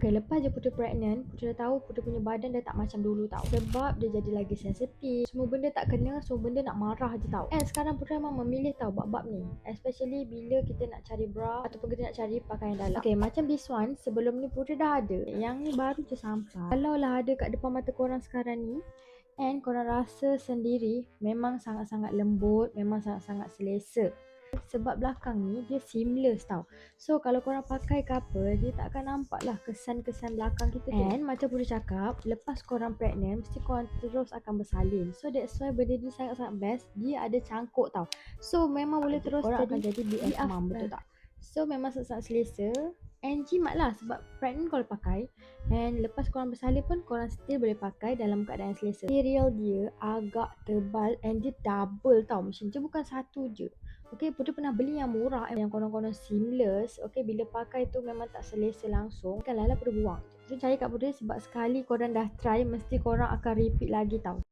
Okay, lepas je Putri pregnant, Putri dah tahu Putri punya badan dah tak macam dulu tau. Sebab dia jadi lagi sensitif. Semua benda tak kena, semua benda nak marah je tau. And sekarang Putri memang memilih tau bab-bab ni. Especially bila kita nak cari bra ataupun kita nak cari pakaian dalam. Okay, macam this one, sebelum ni Putri dah ada. Yang ni baru je sampai. Kalau lah ada kat depan mata korang sekarang ni, and korang rasa sendiri, memang sangat-sangat lembut, memang sangat-sangat selesa. Sebab belakang ni dia seamless tau. So kalau korang pakai ke apa, dia tak akan nampak lah kesan-kesan belakang kita tu. And macam Putri cakap, lepas korang pregnant, mesti korang terus akan bersalin. So that's why benda ni sangat-sangat best. Dia ada cangkuk tau. So memang boleh terus korang akan jadi BF mom, betul tak? So memang sangat-sangat selesa. And jimat lah sebab pregnant korang pakai. And lepas korang bersalin pun korang still boleh pakai dalam keadaan selesa. Material dia agak tebal and dia double tau. Macam je bukan satu je. Okay, Putri pernah beli yang murah yang konon-konon seamless. Okay, bila pakai tu memang tak selesa langsung. Kan Lala perlu buang. Putri percaya kat Putri sebab sekali korang dah try, mesti korang akan repeat lagi tau.